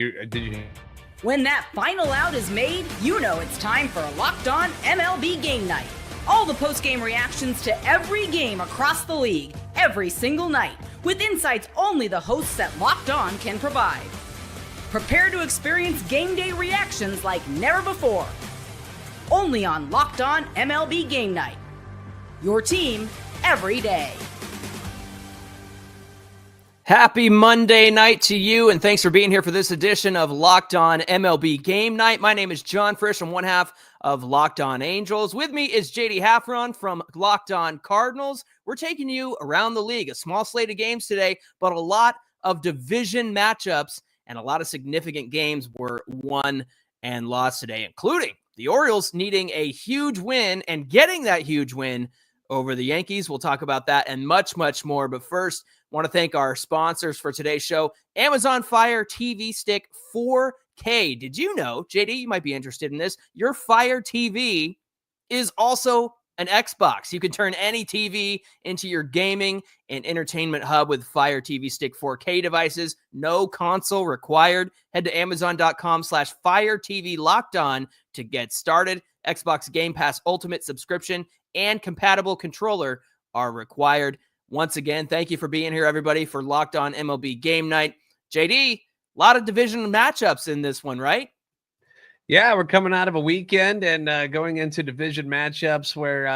Did you? When that final out is made, you know it's time for Locked On MLB Game Night. All the post-game reactions to every game across the league, every single night, with insights only the hosts at Locked On can provide. Prepare to experience game day reactions like never before. Only on Locked On MLB Game Night. Your team every day. Happy Monday night to you, and thanks for being here for this edition of Locked On MLB Game Night. My name is John Frisch. I'm one half of Locked On Angels. With me is JD Hafron from Locked On Cardinals. We're taking you around the league, a small slate of games today, but a lot of division matchups and a lot of significant games were won and lost today, including the Orioles needing a huge win and getting that huge win over the Yankees. We'll talk about that and much, much more. But first, want to thank our sponsors for today's show, Amazon Fire TV Stick 4K. Did you know, JD, you might be interested in this, your Fire TV is also an Xbox. You can turn any TV into your gaming and entertainment hub with Fire TV Stick 4K devices. No console required. Head to Amazon.com/Fire TV Locked On to get started. Xbox Game Pass Ultimate subscription and compatible controller are required. Once again, thank you for being here, everybody, for Locked On MLB Game Night. JD, a lot of division matchups in this one, right? Yeah, we're coming out of a weekend and going into division matchups where,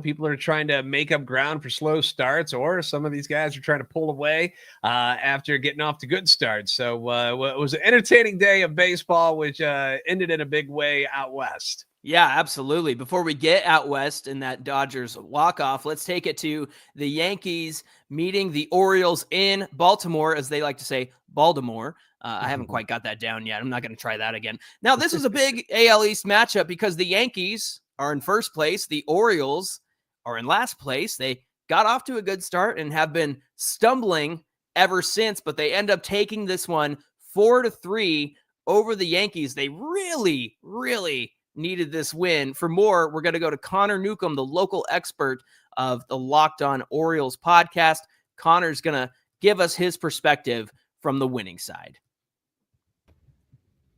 people are trying to make up ground for slow starts, or some of these guys are trying to pull away after getting off to good starts. So it was an entertaining day of baseball, which ended in a big way out west. Yeah, absolutely. Before we get out west in that Dodgers walk-off, let's take it to the Yankees meeting the Orioles in Baltimore, as they like to say, Baltimore. I haven't quite got that down yet. I'm not going to try that again. Now, this is a big AL East matchup because the Yankees are in first place. The Orioles are in last place. They got off to a good start and have been stumbling ever since, but they end up taking this one 4-3 over the Yankees. They really, really needed this win. For more, we're going to go to Connor Newcomb, the local expert of the Locked On Orioles podcast. Connor's going to give us his perspective from the winning side.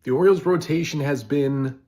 The Orioles rotation has been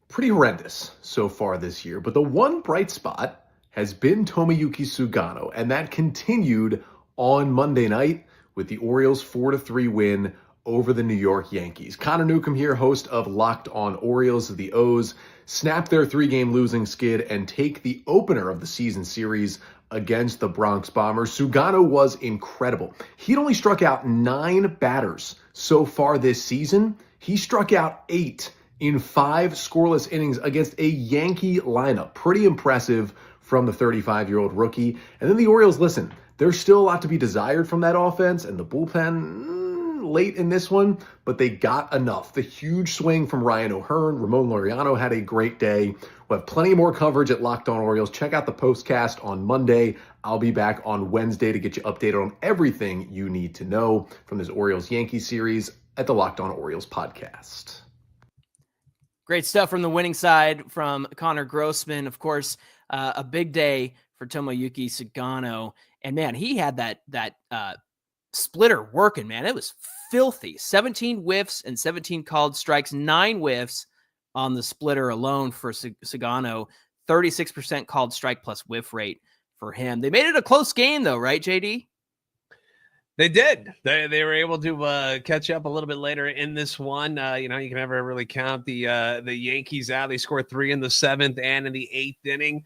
pretty horrendous so far this year, but the one bright spot has been Tomoyuki Sugano, and that continued on Monday night with the Orioles 4-3 win over the New York Yankees. Connor Newcomb here, host of Locked On Orioles. The O's snap their 3-game losing skid and take the opener of the season series against the Bronx Bombers. Sugano was incredible. He'd only struck out 9 batters so far this season. He struck out 8 in 5 scoreless innings against a Yankee lineup. Pretty impressive from the 35-year-old rookie. And then the Orioles, listen, there's still a lot to be desired from that offense, and the bullpen late in this one, but they got enough. The huge swing from Ryan O'Hearn. Ramon Laureano had a great day. We'll have plenty more coverage at Locked On Orioles. Check out the postcast on Monday. I'll be back on Wednesday to get you updated on everything you need to know from this Orioles-Yankees series at the Locked On Orioles podcast. Great stuff from the winning side from Connor Grossman. Of course, a big day for Tomoyuki Sugano. And man, he had that splitter working, man. It was filthy. 17 whiffs and 17 called strikes, 9 whiffs on the splitter alone for Sugano. 36% called strike plus whiff rate for him. They made it a close game though, right, JD? They did. They were able to catch up a little bit later in this one. You can never really count the Yankees out. They scored 3 in the 7th and in the 8th inning.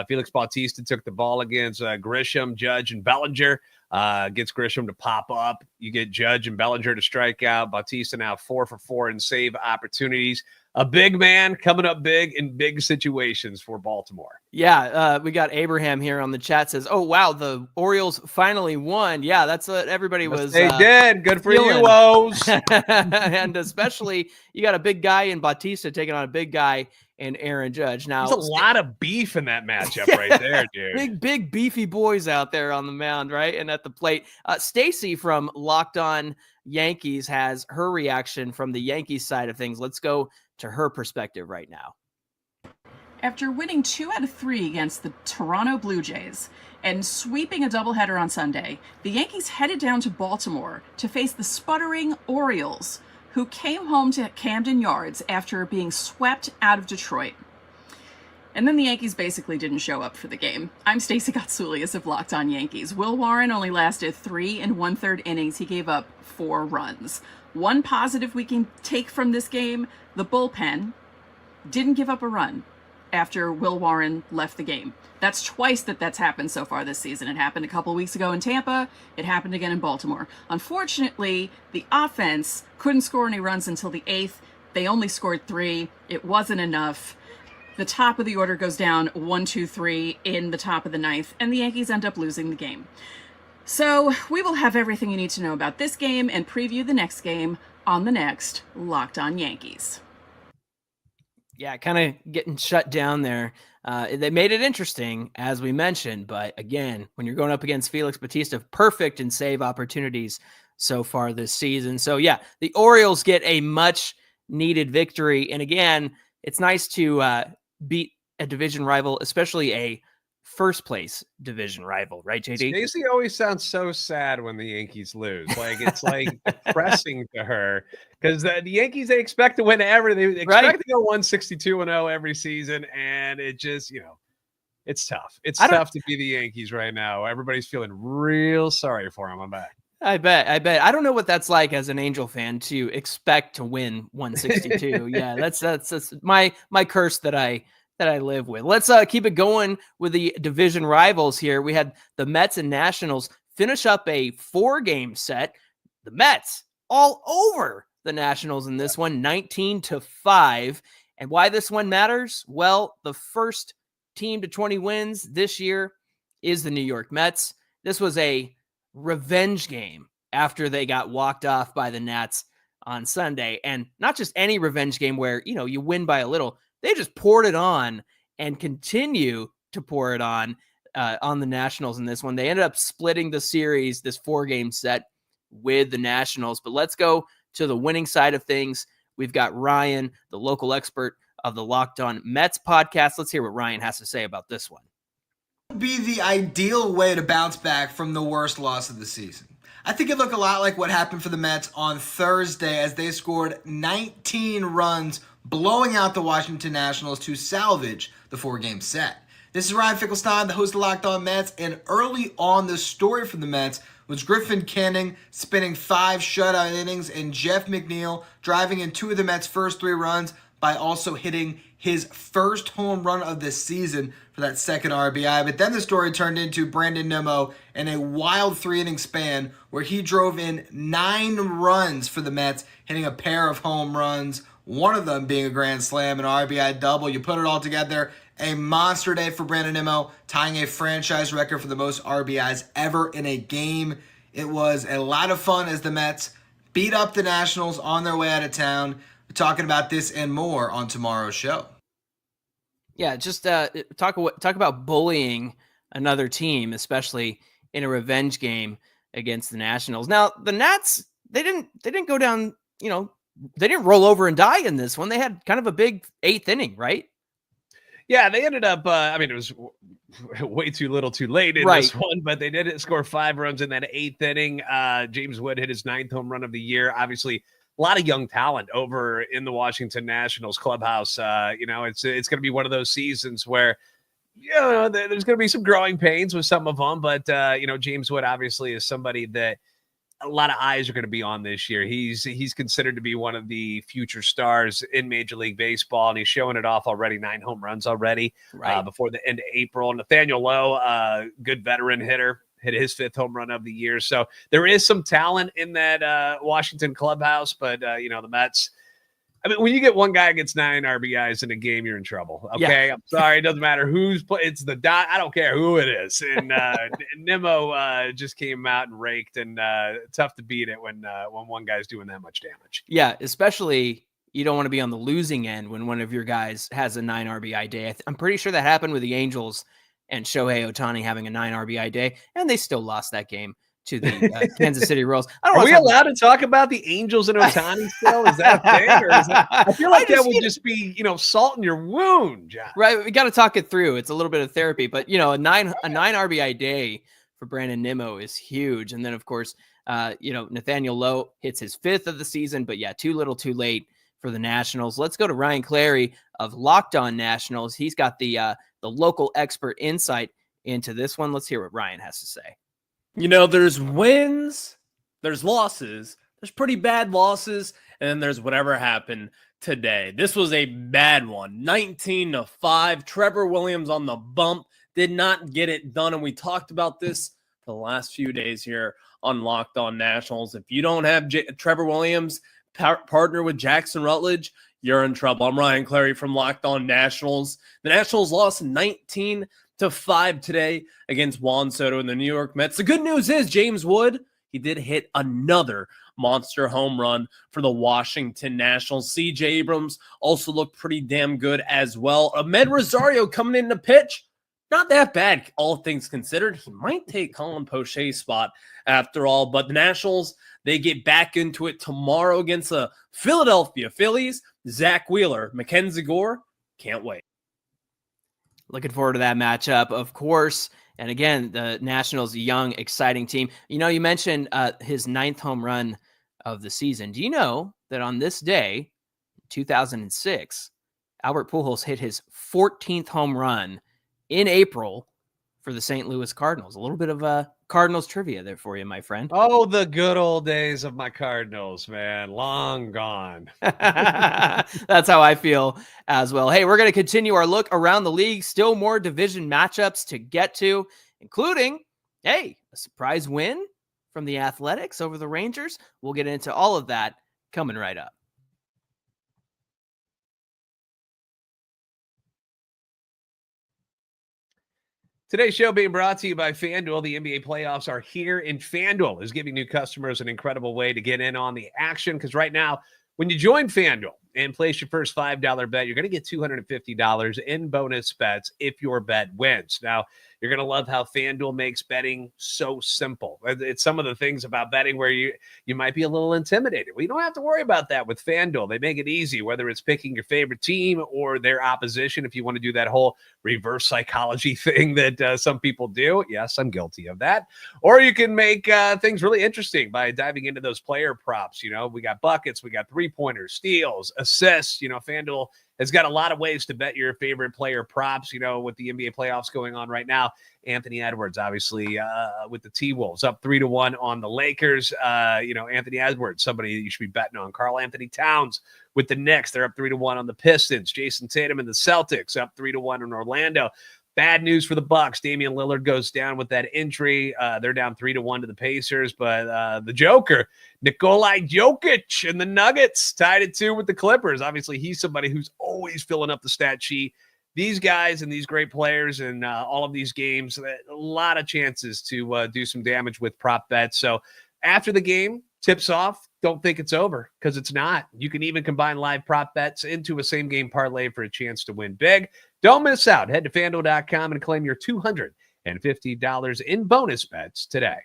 Felix Bautista took the ball against Grisham, Judge, and Bellinger. Gets Grisham to pop up. You get Judge and Bellinger to strike out. Bautista now 4 for 4 in save opportunities. A big man coming up big in big situations for Baltimore. Yeah, we got Abraham here on the chat says, oh, wow, the Orioles finally won. Yeah, that's what everybody was. They did. Good for you, O's. And especially you got a big guy in Bautista taking on a big guy in Aaron Judge. Now, there's a lot of beef in that matchup right there, dude. Big beefy boys out there on the mound, right? And at the plate. Stacy from Locked On Yankees has her reaction from the Yankees side of things. Let's go to her perspective right now. After winning 2 out of 3 against the Toronto Blue Jays and sweeping a doubleheader on Sunday, the Yankees headed down to Baltimore to face the sputtering Orioles, who came home to Camden Yards after being swept out of Detroit. And then the Yankees basically didn't show up for the game. I'm Stacey Gotsoulias of Locked On Yankees. Will Warren only lasted 3 1/3 innings. He gave up 4 runs. One positive we can take from this game, the bullpen didn't give up a run after Will Warren left the game. That's twice that's happened so far this season. It happened a couple weeks ago in Tampa. It happened again in Baltimore. Unfortunately, the offense couldn't score any runs until the 8th. They only scored 3. It wasn't enough. The top of the order goes down 1, 2, 3 in the top of the 9th, and the Yankees end up losing the game. So we will have everything you need to know about this game and preview the next game on the next Locked On Yankees. Yeah, kind of getting shut down there. They made it interesting, as we mentioned, but again, when you're going up against Felix Bautista, perfect in save opportunities so far this season. So yeah, the Orioles get a much needed victory. And again, it's nice to beat a division rival, especially a first place division rival, right, JD? Stacey always sounds so sad when the Yankees lose. Like it's like depressing to her because the Yankees, they expect to win They expect to go 162-0 every season, and it just, it's tough. It's tough to be the Yankees right now. Everybody's feeling real sorry for them. I'm back. I bet. I don't know what that's like as an Angel fan to expect to win 162. Yeah, that's my curse that I live with. Let's keep it going with the division rivals here. We had the Mets and Nationals finish up a 4-game set. The Mets all over the Nationals in this one, 19-5. And why this one matters? Well, the first team to 20 wins this year is the New York Mets. This was a revenge game after they got walked off by the Nats on Sunday. And not just any revenge game where, you win by a little. They just poured it on and continue to pour it on the Nationals in this one. They ended up splitting the series, this 4-game set, with the Nationals. But let's go to the winning side of things. We've got Ryan, the local expert of the Locked On Mets podcast. Let's hear what Ryan has to say about this one. Be the ideal way to bounce back from the worst loss of the season. I think it looked a lot like what happened for the Mets on Thursday as they scored 19 runs, blowing out the Washington Nationals to salvage the 4-game set. This is Ryan Finkelstein, the host of Locked On Mets, and early on the story for the Mets was Griffin Canning spinning 5 shutout innings and Jeff McNeil driving in 2 of the Mets' first 3 runs by also hitting his first home run of the season for that second RBI. But then the story turned into Brandon Nimmo in a wild 3-inning span where he drove in 9 runs for the Mets, hitting a pair of home runs, one of them being a grand slam, an RBI double. You put it all together, a monster day for Brandon Nimmo, tying a franchise record for the most RBIs ever in a game. It was a lot of fun as the Mets beat up the Nationals on their way out of town. We're talking about this and more on tomorrow's show. Yeah, just talk about bullying another team, especially in a revenge game against the Nationals. Now, the Nats, they didn't go down, they didn't roll over and die in this one. They had kind of a big 8th inning, right? Yeah, they ended up, it was way too little too late in this one, but they did score 5 runs in that 8th inning. James Wood hit his 9th home run of the year. Obviously, a lot of young talent over in the Washington Nationals clubhouse. It's going to be one of those seasons where, there's going to be some growing pains with some of them, but, James Wood obviously is somebody that a lot of eyes are going to be on this year. He's considered to be one of the future stars in Major League Baseball, and he's showing it off already. 9 home runs already before the end of April. Nathaniel Lowe, good veteran hitter, hit his 5th home run of the year. So there is some talent in that Washington clubhouse, but the Mets, when you get one guy who gets 9 RBIs in a game, you're in trouble. Okay. Yeah. I'm sorry. It doesn't matter who's playing. It's the dot. I don't care who it is. And Nimmo just came out and raked, and tough to beat it when one guy's doing that much damage. Yeah. Especially you don't want to be on the losing end when one of your guys has a 9 RBI day. I'm pretty sure that happened with the Angels and Shohei Ohtani having a 9 RBI day, and they still lost that game to the Kansas City Royals. Are we allowed to talk about the Angels and Ohtani still? Is that a thing? Or is that, I feel like that would just be, salt in your wound, John. Right. We got to talk it through. It's a little bit of therapy, but a 9 RBI day for Brandon Nimmo is huge. And then of course, Nathaniel Lowe hits his 5th of the season, but yeah, too little too late for the Nationals. Let's go to Ryan Clary of Locked On Nationals. He's got the local expert insight into this one. Let's hear what Ryan has to say. There's wins, there's losses, there's pretty bad losses, and then there's whatever happened today. This was a bad one. 19-5. Trevor Williams on the bump did not get it done, and we talked about this for the last few days here on Locked On Nationals. If you don't have Trevor Williams partner with Jackson Rutledge, you're in trouble. I'm Ryan Clary from Locked On Nationals. The Nationals lost 19-5 today against Juan Soto and the New York Mets. The good news is James Wood, he did hit another monster home run for the Washington Nationals. CJ Abrams also looked pretty damn good as well. Ahmed Rosario coming in to pitch, not that bad, all things considered. He might take Colin Poche's spot after all, but the Nationals, they get back into it tomorrow against the Philadelphia Phillies. Zach Wheeler, Mackenzie Gore, can't wait. Looking forward to that matchup, of course. And again, the Nationals, a young, exciting team. You mentioned his 9th home run of the season. Do you know that on this day, 2006, Albert Pujols hit his 14th home run in April for the St. Louis Cardinals? A little bit of Cardinals trivia there for you, my friend. Oh, the good old days of my Cardinals, man. Long gone. That's how I feel as well. Hey, we're going to continue our look around the league. Still more division matchups to get to, including, a surprise win from the Athletics over the Rangers. We'll get into all of that coming right up. Today's show being brought to you by FanDuel. The NBA playoffs are here, and FanDuel is giving new customers an incredible way to get in on the action. Because right now, when you join FanDuel and place your first $5 bet, you're going to get $250 in bonus bets if your bet wins. Now, you're going to love how FanDuel makes betting so simple. It's some of the things about betting where you might be a little intimidated. Well, you don't have to worry about that with FanDuel. They make it easy, whether it's picking your favorite team or their opposition. If you want to do that whole reverse psychology thing that some people do. Yes, I'm guilty of that. Or you can make things really interesting by diving into those player props. We got buckets, we got 3-pointers, steals, assists. FanDuel has got a lot of ways to bet your favorite player props, with the NBA playoffs going on right now. Anthony Edwards, obviously, with the T-Wolves, up 3-1 on the Lakers. Anthony Edwards, somebody that you should be betting on. Karl Anthony Towns with the Knicks, they're up 3-1 on the Pistons. Jason Tatum and the Celtics, up 3-1 in Orlando. Bad news for the Bucks. Damian Lillard goes down with that injury. They're down 3-1 to the Pacers, but the Joker, Nikola Jokic, and the Nuggets tied it 2 with the Clippers. Obviously, he's somebody who's always filling up the stat sheet. These guys and these great players and all of these games, a lot of chances to do some damage with prop bets. So after the game tips off, don't think it's over, because it's not. You can even combine live prop bets into a same-game parlay for a chance to win big. Don't miss out. Head to FanDuel.com and claim your $250 in bonus bets today.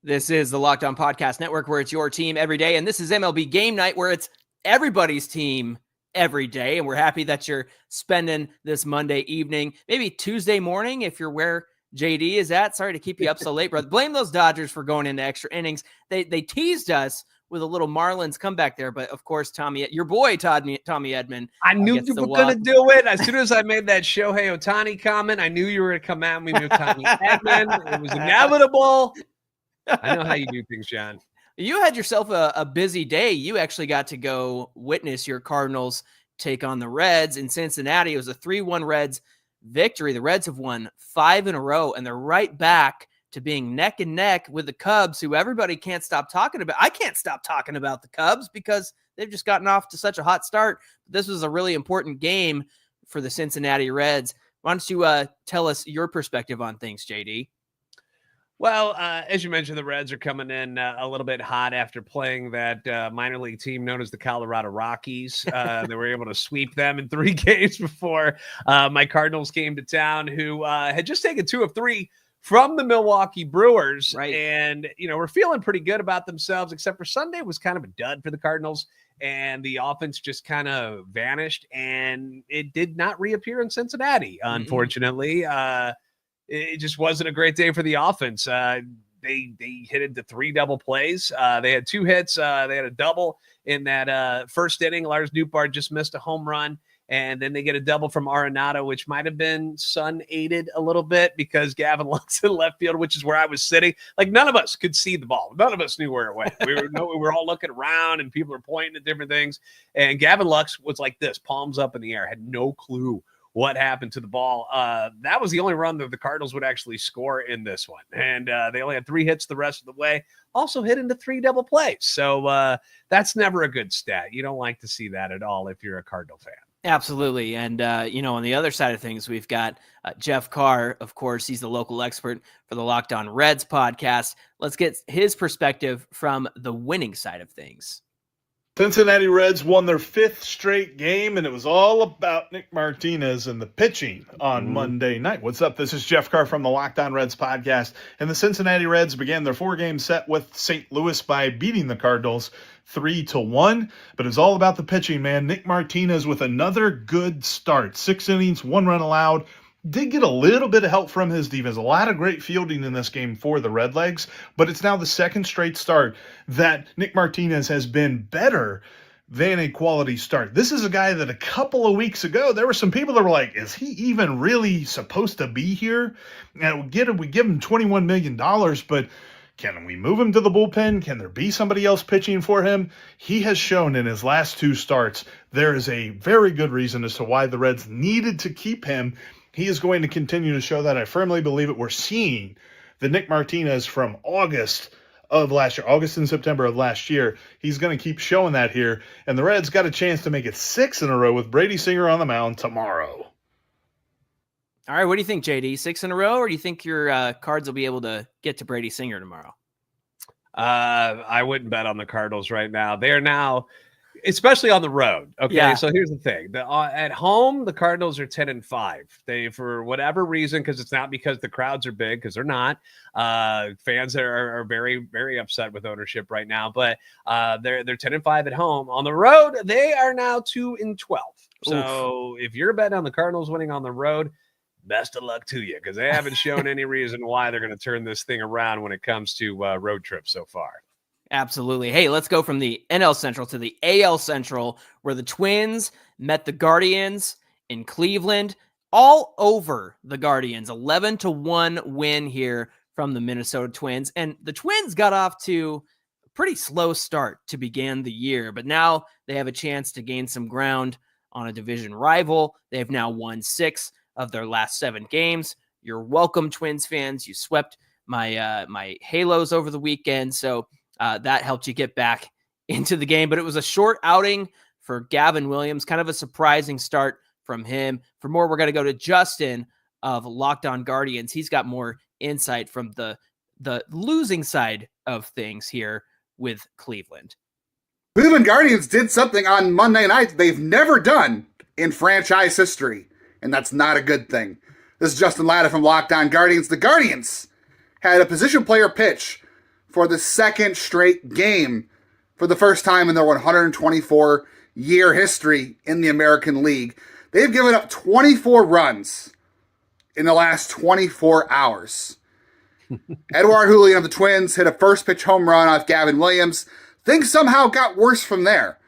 This is the Locked On Podcast Network, where it's your team every day. And this is MLB Game Night, where it's everybody's team every day. And we're happy that you're spending this Monday evening, maybe Tuesday morning if you're where JD is at. Sorry to keep you up so late, brother. Blame those Dodgers for going into extra innings. They teased us with a little Marlins comeback there, but of course, your boy Tommy Edman. I knew you were going to do it. As soon as I made that Shohei Ohtani comment, I knew you were going to come at me with Tommy Edman. It was inevitable. I know how you do things, John. You had yourself a busy day. You actually got to go witness your Cardinals take on the Reds in Cincinnati. It was a 3-1 Reds victory. The Reds have won 5 in a row, and they're right back to being neck and neck with the Cubs, who everybody can't stop talking about. I can't stop talking about the Cubs because they've just gotten off to such a hot start. This was a really important game for the Cincinnati Reds. Why don't you tell us your perspective on things, JD? Well, as you mentioned, the Reds are coming in a little bit hot after playing that minor league team known as the Colorado Rockies. They were able to sweep them in 3 games before my Cardinals came to town, who had just taken 2 of 3 from the Milwaukee Brewers. Right. And, we're feeling pretty good about themselves, except for Sunday was kind of a dud for the Cardinals. And the offense just kind of vanished, and it did not reappear in Cincinnati, unfortunately. it just wasn't a great day for the offense. They hit into 3 double plays. They had 2 hits. They had a double in that first inning. Lars Nootbaar just missed a home run. And then they get a double from Arenado, which might have been sun-aided a little bit because Gavin Lux in left field, which is where I was sitting. Like, none of us could see the ball. None of us knew where it went. We were all looking around, and people were pointing at different things. And Gavin Lux was like this, palms up in the air, had no clue what happened to the ball. That was the only run that the Cardinals would actually score in this one. And they only had 3 hits the rest of the way. Also hit into 3 double plays. So that's never a good stat. You don't like to see that at all if you're a Cardinal fan. Absolutely. And, on the other side of things, we've got Jeff Carr. Of course, he's the local expert for the Locked On Reds podcast. Let's get his perspective from the winning side of things. Cincinnati Reds won their 5th straight game, and it was all about Nick Martinez and the pitching on Monday night. What's up? This is Jeff Carr from the Locked On Reds podcast, and the Cincinnati Reds began their 4-game set with St. Louis by beating the Cardinals 3-1, but it's all about the pitching, man. Nick Martinez with another good start. 6 innings, 1 run allowed. Did get a little bit of help from his defense. A lot of great fielding in this game for the Redlegs, but it's now the 2nd straight start that Nick Martinez has been better than a quality start. This is a guy that a couple of weeks ago, there were some people that were like, is he even really supposed to be here? And we give him $21 million, but can we move him to the bullpen? Can there be somebody else pitching for him? He has shown in his last 2 starts, there is a very good reason as to why the Reds needed to keep him. He is going to continue to show that. I firmly believe it. We're seeing the Nick Martinez from August and September of last year. He's going to keep showing that here. And the Reds got a chance to make it 6 in a row with Brady Singer on the mound tomorrow. All right, what do you think, JD? 6 in a row, or do you think your Cards will be able to get to Brady Singer tomorrow? I wouldn't bet on the Cardinals right now. They are now, especially on the road. Okay, Yeah. So here's the thing: at home, the Cardinals are 10-5. They, for whatever reason, because it's not because the crowds are big, because they're not. Fans are very, very upset with ownership right now. But they're 10-5 at home. On the road, they are now 2-12. So if you're betting on the Cardinals winning on the road, best of luck to you, because they haven't shown any reason why they're going to turn this thing around when it comes to road trips so far. Absolutely. Hey, let's go from the NL Central to the AL Central, where the Twins met the Guardians in Cleveland. All over the Guardians. 11-1 win here from the Minnesota Twins. And the Twins got off to a pretty slow start to begin the year, but now they have a chance to gain some ground on a division rival. They have now won 6 of their last 7 games. You're welcome, Twins fans. You swept my Halos over the weekend, so that helped you get back into the game. But it was a short outing for Gavin Williams, kind of a surprising start from him. For more, we're going to go to Justin of Locked On Guardians. He's got more insight from the losing side of things here with Cleveland. Cleveland Guardians did something on Monday night they've never done in franchise history, and that's not a good thing. This is Justin Latta from Locked On Guardians. The Guardians had a position player pitch for the 2nd straight game for the first time in their 124-year history in the American League. They've given up 24 runs in the last 24 hours. Edouard Julien of the Twins hit a first-pitch home run off Gavin Williams. Things somehow got worse from there.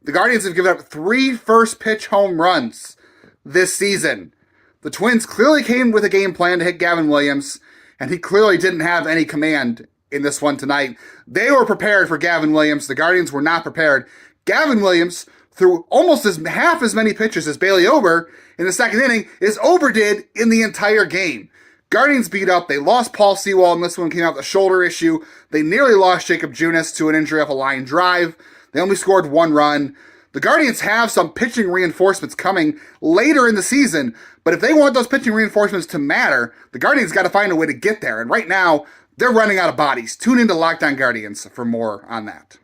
The Guardians have given up 3 first-pitch home runs this season. The Twins clearly came with a game plan to hit Gavin Williams, and he clearly didn't have any command in this one tonight. They were prepared for Gavin Williams. The Guardians were not prepared. Gavin Williams threw almost half as many pitches as Bailey Ober in the 2nd inning as Ober did in the entire game. Guardians beat up. They lost Paul Sewell, and this one came out with a shoulder issue. They nearly lost Jacob Junis to an injury off a line drive. They only scored 1 run. The Guardians have some pitching reinforcements coming later in the season, but if they want those pitching reinforcements to matter, the Guardians got to find a way to get there. And right now, they're running out of bodies. Tune into Locked On Guardians for more on that.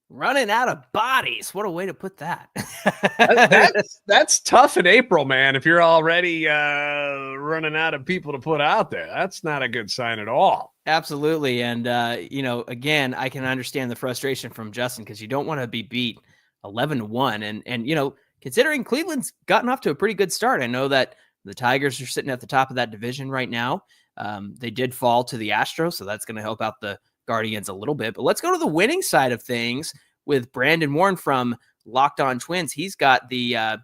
Running out of bodies. What a way to put that. That's tough in April, man. If you're already running out of people to put out there, that's not a good sign at all. Absolutely. And, again, I can understand the frustration from Justin because you don't want to be beat 11-1. And considering Cleveland's gotten off to a pretty good start, I know that The Tigers are sitting at the top of that division right now. They did fall to the Astros, so that's going to help out the Guardians a little bit. But let's go to the winning side of things with Brandon Warren from Locked On Twins. He's got the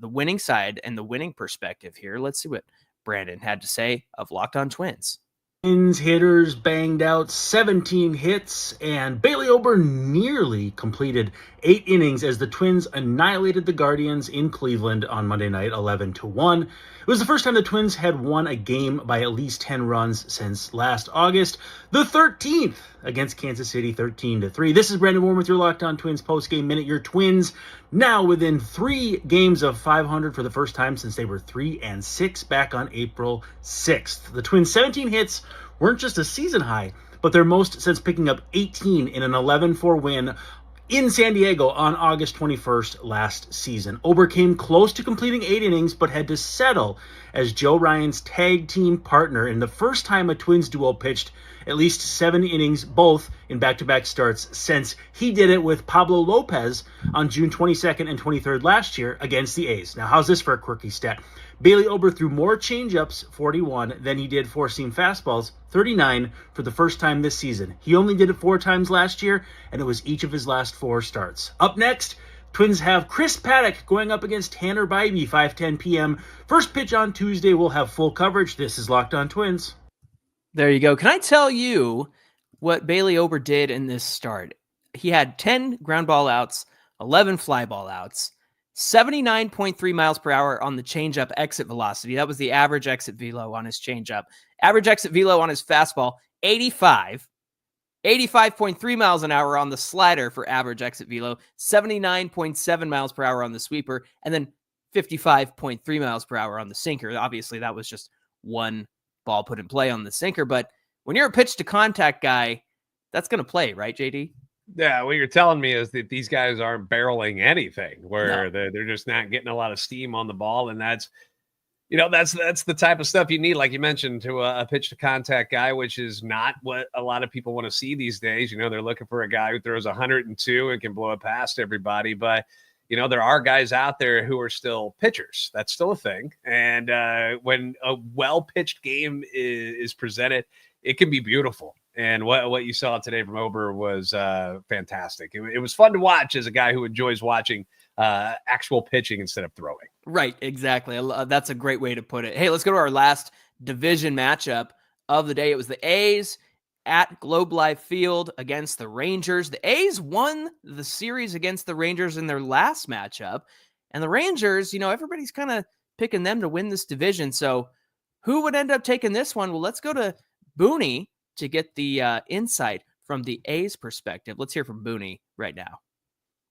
winning side and the winning perspective here. Let's see what Brandon had to say of Locked On Twins. Twins hitters banged out 17 hits, and Bailey Ober nearly completed 8 innings as the Twins annihilated the Guardians in Cleveland on Monday night, 11-1. It was the first time the Twins had won a game by at least 10 runs since last August, the 13th against Kansas City, 13-3. This is Brandon Warren with your Locked On Twins postgame minute. Your Twins now within 3 games of 500 for the first time since they were 3-6 back on April 6th. The Twins' 17 hits weren't just a season high, but their most since picking up 18 in an 11-4 win in San Diego on August 21st last season. Ober came close to completing 8 innings, but had to settle as Joe Ryan's tag team partner in the first time a Twins duo pitched at least 7 innings, both in back-to-back starts, since he did it with Pablo Lopez on June 22nd and 23rd last year against the A's. Now, how's this for a quirky stat? Bailey Ober threw more changeups, 41, than he did four-seam fastballs, 39, for the first time this season. He only did it 4 times last year, and it was each of his last 4 starts. Up next, Twins have Chris Paddock going up against Tanner Bybee, 5:10 p.m. First pitch on Tuesday. We'll have full coverage. This is Locked On Twins. There you go. Can I tell you what Bailey Ober did in this start? He had 10 ground ball outs, 11 fly ball outs, 79.3 miles per hour on the changeup exit velocity. That was the average exit velo on his changeup. Average exit velo on his fastball, 85. 85.3 miles an hour on the slider for average exit velo, 79.7 miles per hour on the sweeper, and then 55.3 miles per hour on the sinker. Obviously, that was just one ball put in play on the sinker, but when you're a pitch to contact guy, that's going to play, right, JD? Yeah, what you're telling me is that these guys aren't barreling anything, where they're just not getting a lot of steam on the ball, and that's the type of stuff you need, like you mentioned, to a pitch to contact guy, which is not what a lot of people want to see these days. They're looking for a guy who throws 102 and can blow it past everybody, but there are guys out there who are still pitchers. That's still a thing. And when a well-pitched game is presented, it can be beautiful. And what you saw today from Ober was fantastic. It was fun to watch as a guy who enjoys watching actual pitching instead of throwing. Right, exactly. That's a great way to put it. Hey, let's go to our last division matchup of the day. It was the A's at Globe Life Field against the Rangers. The A's won the series against the Rangers in their last matchup. And the Rangers, everybody's kind of picking them to win this division. So who would end up taking this one? Well, let's go to Booney to get the insight from the A's perspective. Let's hear from Booney right now.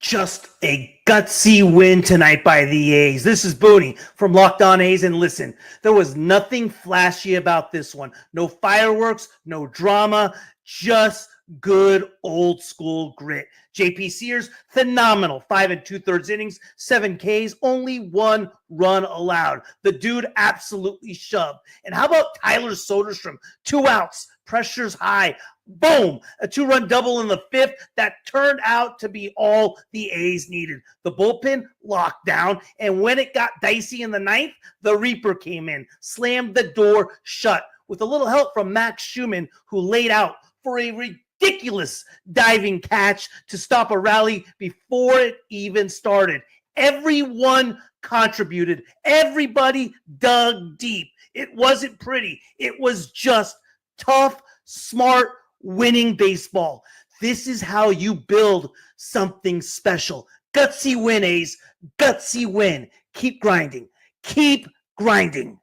Just a gutsy win tonight by the A's. This is Booney from Locked On A's, and listen, there was nothing flashy about this one. No fireworks, no drama, just good old school grit. JP Sears, phenomenal. 5 2/3 innings, 7 Ks, only 1 run allowed. The dude absolutely shoved. And how about Tyler Soderstrom? 2 outs, pressure's high. Boom! A 2-run double in the 5th that turned out to be all the A's needed. The bullpen locked down, and when it got dicey in the 9th, the Reaper came in, slammed the door shut with a little help from Max Schumann, who laid out for a ridiculous diving catch to stop a rally before it even started. Everyone contributed. Everybody dug deep. It wasn't pretty. It was just tough, smart, winning baseball. This is how you build something special. Gutsy win, A's. Gutsy win. Keep grinding. Keep grinding.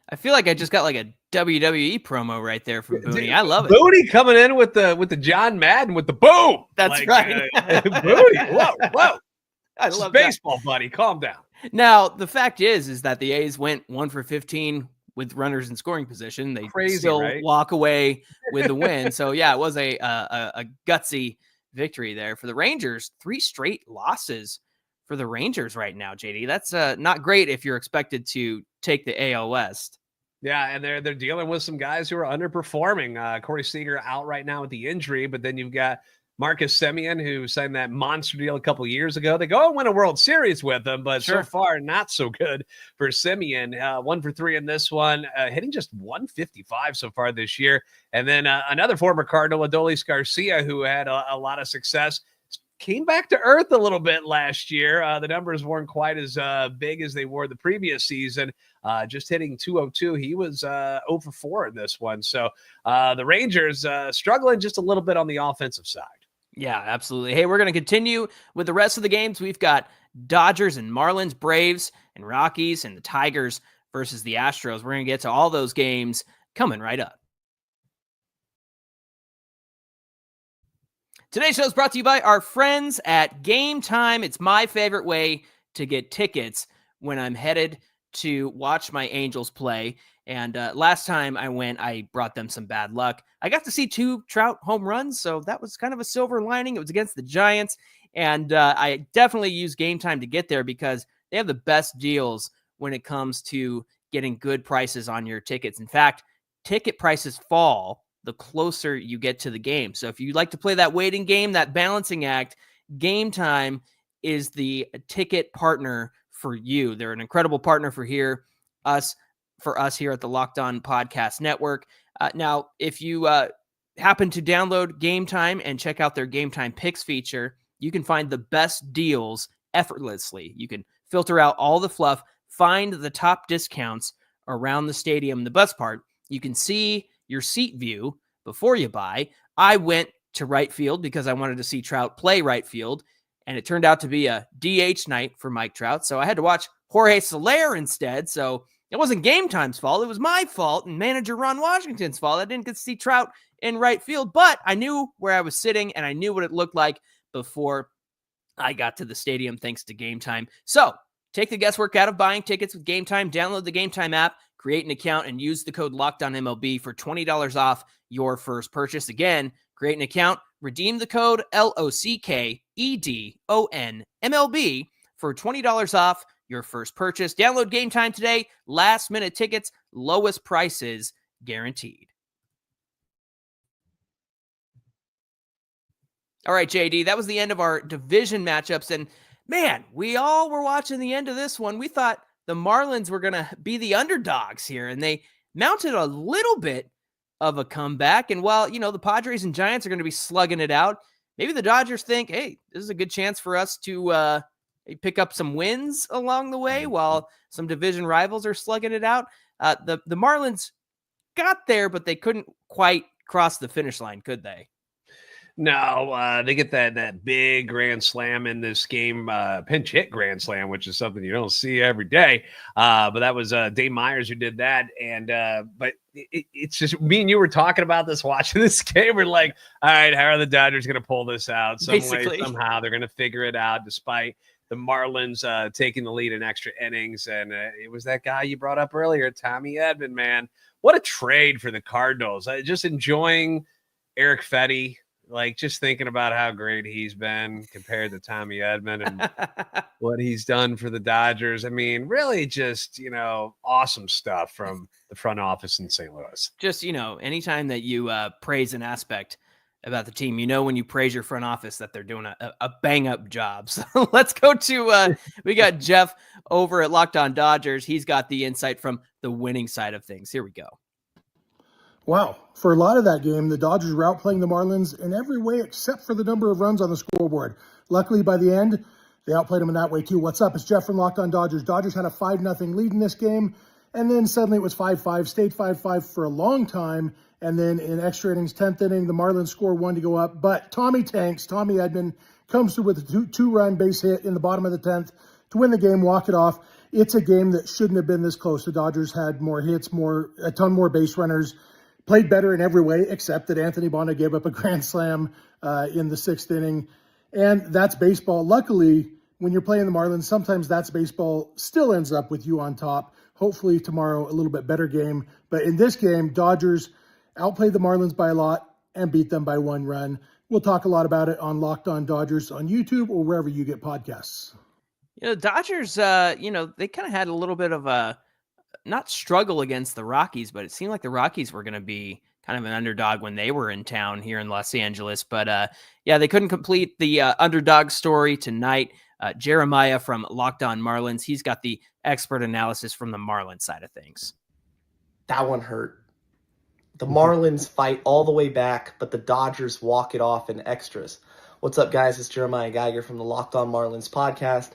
I feel like I just got like a WWE promo right there from Booney. I love it. Booney coming in with the John Madden with the boom. That's right. Booney. Whoa. I love baseball, buddy. Calm down. Now, the fact is that the A's went 1 for 15 with runners in scoring position. They still walk away with the win. So yeah, it was a gutsy victory there for the Rangers. 3 straight losses for the Rangers right now, JD. That's not great if you're expected to take the AL West. Yeah, and they're dealing with some guys who are underperforming. Corey Seager out right now with the injury, but then you've got Marcus Semien, who signed that monster deal a couple years ago. They go and win a World Series with him, but so far not so good for Semien. 1 for 3 in this one, hitting just 155 so far this year. And then another former Cardinal, Adolis Garcia, who had a lot of success, came back to earth a little bit last year. The numbers weren't quite as big as they were the previous season. Just hitting 202. He was 0 for 4 in this one. So the Rangers struggling just a little bit on the offensive side. Yeah, absolutely. Hey, we're going to continue with the rest of the games. We've got Dodgers and Marlins, Braves and Rockies, and the Tigers versus the Astros. We're going to get to all those games coming right up. Today's show is brought to you by our friends at Gametime. It's my favorite way to get tickets when I'm headed to watch my Angels play. And last time I went, I brought them some bad luck. I got to see 2 Trout home runs, so that was kind of a silver lining. It was against the Giants, and I definitely use Gametime to get there because they have the best deals when it comes to getting good prices on your tickets. In fact, ticket prices fall the closer you get to the game. So if you like to play that waiting game, that balancing act, Gametime is the ticket partner for you. They're an incredible partner for us here at the Locked On Podcast Network. Now, if you happen to download Gametime and check out their Gametime Picks feature, you can find the best deals effortlessly. You can filter out all the fluff, find the top discounts around the stadium. The best part, you can see your seat view before you buy. I went to right field because I wanted to see Trout play right field, and it turned out to be a DH night for Mike Trout, so I had to watch Jorge Soler instead. So it wasn't Gametime's fault. It was my fault and manager Ron Washington's fault. I didn't get to see Trout in right field, but I knew where I was sitting and I knew what it looked like before I got to the stadium thanks to Gametime. So take the guesswork out of buying tickets with Gametime. Download the Gametime app, create an account, and use the code LOCKEDONMLB for $20 off your first purchase. Again, create an account, redeem the code LOCKEDONMLB for $20 off your first purchase. Download Gametime today. Last minute tickets, lowest prices guaranteed. All right, JD, that was the end of our division matchups. And man, we all were watching the end of this one. We thought the Marlins were going to be the underdogs here, and they mounted a little bit of a comeback. And while, the Padres and Giants are going to be slugging it out, maybe the Dodgers think, hey, this is a good chance for us to pick up some wins along the way while some division rivals are slugging it out. The Marlins got there, but they couldn't quite cross the finish line, could they? No, they get that big grand slam in this game, pinch hit grand slam, which is something you don't see every day. But that was Dave Myers who did that. And but it's just me and you were talking about this, watching this game. We're like, all right, how are the Dodgers going to pull this out? Some way, somehow they're going to figure it out, despite the Marlins taking the lead in extra innings. And it was that guy you brought up earlier, Tommy Edman, man. What a trade for the Cardinals. Just enjoying Eric Fetty. Like, just thinking about how great he's been compared to Tommy Edman and what he's done for the Dodgers. I mean, really just, awesome stuff from the front office in St. Louis. Just, anytime that you praise an aspect about the team, when you praise your front office that they're doing a bang-up job. So let's go to, we got Jeff over at Locked On Dodgers. He's got the insight from the winning side of things. Here we go. Wow. For a lot of that game, the Dodgers were outplaying the Marlins in every way except for the number of runs on the scoreboard. Luckily, by the end, they outplayed them in that way too. What's up? It's Jeff from Locked On Dodgers. Dodgers had a 5-0 lead in this game, and then suddenly it was 5-5, stayed 5-5 for a long time, and then in extra innings, 10th inning, the Marlins score 1 to go up, but Tommy Edman comes through with a two-run base hit in the bottom of the 10th to win the game, walk it off. It's a game that shouldn't have been this close. The Dodgers had more hits, a ton more base runners, played better in every way, except that Anthony Bonda gave up a grand slam in the 6th inning. And that's baseball. Luckily, when you're playing the Marlins, sometimes that's baseball still ends up with you on top. Hopefully tomorrow, a little bit better game. But in this game, Dodgers outplayed the Marlins by a lot and beat them by 1 run. We'll talk a lot about it on Locked On Dodgers on YouTube or wherever you get podcasts. Dodgers, they kind of had a little bit of a, not struggle against the Rockies, but it seemed like the Rockies were going to be kind of an underdog when they were in town here in Los Angeles. But yeah, they couldn't complete the underdog story tonight. Jeremiah from Locked On Marlins, he's got the expert analysis from the Marlins side of things. That one hurt. The Marlins fight all the way back, but the Dodgers walk it off in extras. What's up, guys? It's Jeremiah Geiger from the Locked On Marlins podcast.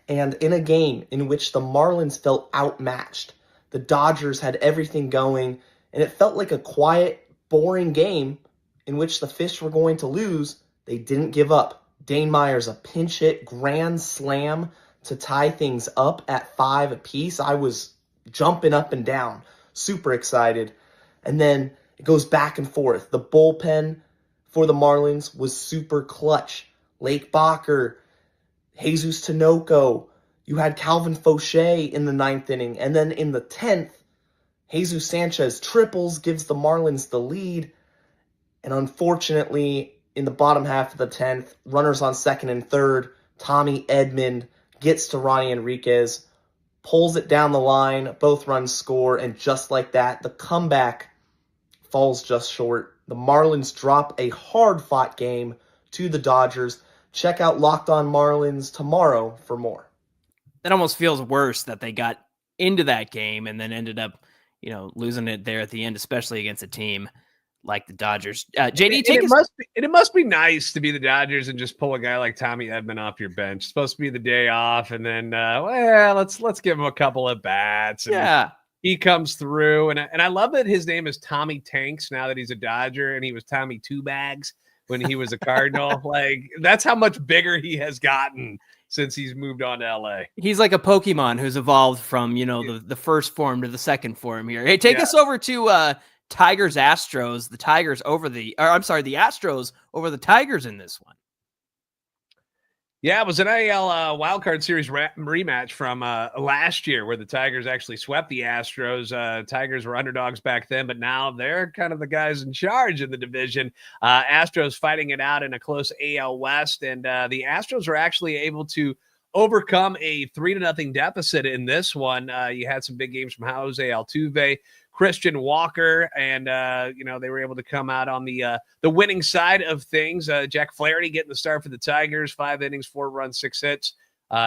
And in a game in which the Marlins felt outmatched, the Dodgers had everything going, and it felt like a quiet, boring game in which the Fish were going to lose. They didn't give up. Dane Myers, a pinch hit grand slam to tie things up at 5 apiece. I was jumping up and down, super excited. And then it goes back and forth. The bullpen for the Marlins was super clutch. Lake Bacher, Jesus Tinoco. You had Calvin Fauché in the 9th inning. And then in the 10th, Jesus Sanchez triples, gives the Marlins the lead. And unfortunately, in the bottom half of the 10th, runners on second and third, Tommy Edman gets to Ronnie Enriquez, pulls it down the line, both runs score, and just like that, the comeback falls just short. The Marlins drop a hard-fought game to the Dodgers. Check out Locked On Marlins tomorrow for more. That almost feels worse that they got into that game and then ended up, losing it there at the end, especially against a team like the Dodgers. JD, it must be nice to be the Dodgers and just pull a guy like Tommy Edman off your bench. It's supposed to be the day off, and then let's give him a couple of bats. And yeah, he comes through, and I love that his name is Tommy Tanks now that he's a Dodger, and he was Tommy Two Bags when he was a Cardinal. Like, that's how much bigger he has gotten since he's moved on to LA. He's like a Pokemon who's evolved from the first form to the second form here. Hey, take us over to Tigers Astros. The Astros over the Tigers in this one. Yeah, it was an AL wildcard series rematch from last year where the Tigers actually swept the Astros. Tigers were underdogs back then, but now they're kind of the guys in charge in the division. Astros fighting it out in a close AL West, and the Astros were actually able to overcome a 3-0 deficit in this one. You had some big games from Jose Altuve, Christian Walker, and they were able to come out on the winning side of things. Jack Flaherty getting the start for the Tigers, 5 innings, 4 runs, 6 hits,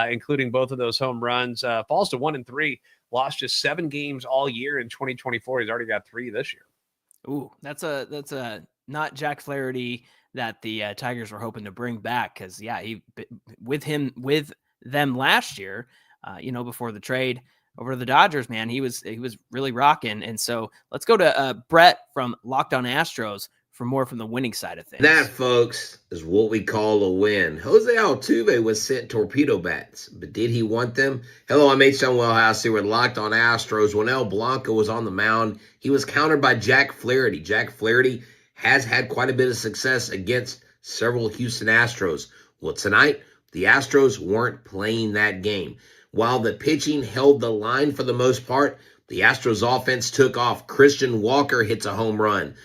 including both of those home runs. Falls to 1-3, lost just 7 games all year in 2024. He's already got 3 this year. Ooh, that's a not Jack Flaherty that the Tigers were hoping to bring back, because he with them last year, before the trade over to the Dodgers, man, he was really rocking. And so let's go to Brett from Locked On Astros for more from the winning side of things. That, folks, is what we call a win. Jose Altuve was sent torpedo bats, but did he want them? Hello, I'm H. Wellhouse here with Locked On Astros. When El Blanco was on the mound, he was countered by Jack Flaherty. Jack Flaherty has had quite a bit of success against several Houston Astros. Well, tonight, the Astros weren't playing that game. While the pitching held the line for the most part, the Astros offense took off. Christian Walker hits a home run.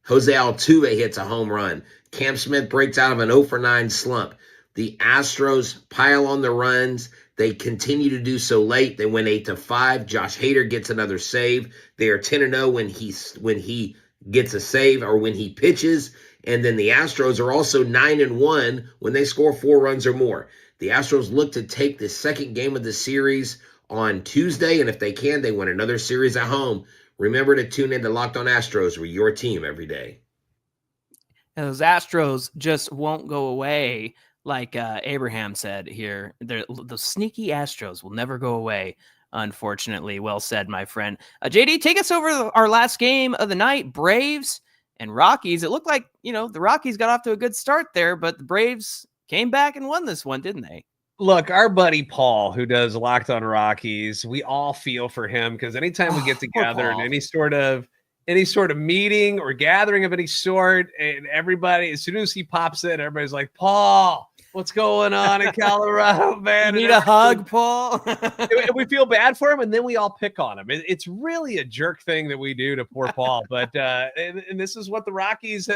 Jose Altuve hits a home run. Cam Smith breaks out of an 0-for-9 slump. The Astros pile on the runs. They continue to do so late. They win 8-5. Josh Hader gets another save. They are 10-0 when he gets a save or when he pitches. And then the Astros are also 9-1 when they score 4 runs or more. The Astros look to take the second game of the series on Tuesday, and if they can, they win another series at home. Remember to tune in to Locked On Astros. We're your team every day. And those Astros just won't go away, like Abraham said here. The sneaky Astros will never go away, unfortunately. Well said, my friend. JD, take us over our last game of the night, Braves and Rockies. It looked like, the Rockies got off to a good start there, but the Braves came back and won this one, didn't they? Look, our buddy Paul, who does Locked On Rockies, we all feel for him because anytime we get together in any sort of meeting or gathering of any sort, and everybody, as soon as he pops in, everybody's like, Paul, what's going on in Colorado, man? You need a hug, Paul? We feel bad for him, and then we all pick on him. It's really a jerk thing that we do to poor Paul, but and this is what the Rockies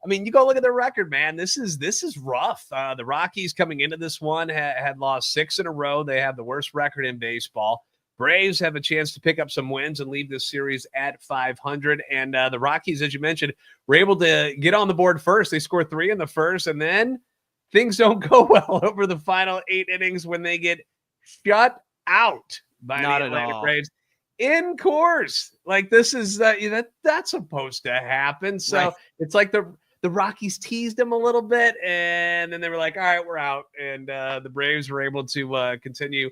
you go look at their record, man. This is rough. The Rockies coming into this one had lost 6 in a row. They have the worst record in baseball. Braves have a chance to pick up some wins and leave this series at 500. And the Rockies, as you mentioned, were able to get on the board first. They score 3 in the first, and then things don't go well over the final 8 innings when they get shut out by the Atlanta Braves in course. Like, this is that's supposed to happen. So it's like the Rockies teased them a little bit, and then they were like, all right, we're out. And the Braves were able to continue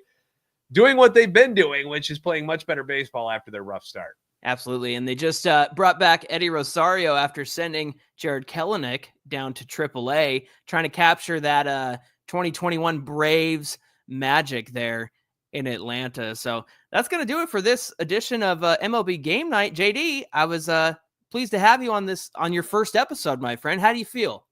doing what they've been doing, which is playing much better baseball after their rough start. Absolutely. And they just brought back Eddie Rosario after sending Jared Kelenic down to AAA, trying to capture that 2021 Braves magic there in Atlanta. So that's going to do it for this edition of MLB Game Night. JD, I was pleased to have you on your first episode, my friend. How do you feel?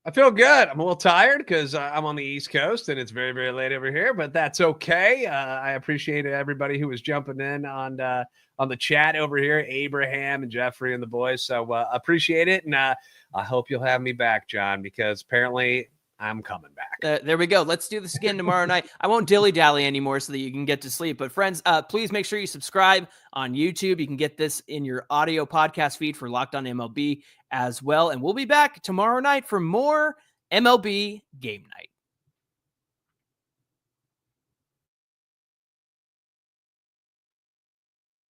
I feel good. I'm a little tired because I'm on the East Coast and it's very, very late over here, but that's okay. I appreciate everybody who was jumping in on the chat over here, Abraham and Jeffrey and the boys. So appreciate it. And I hope you'll have me back, John, because apparently I'm coming back. There we go. Let's do this again tomorrow night. I won't dilly-dally anymore so that you can get to sleep. But friends, please make sure you subscribe on YouTube. You can get this in your audio podcast feed for Locked On MLB as well. And we'll be back tomorrow night for more MLB Game Night.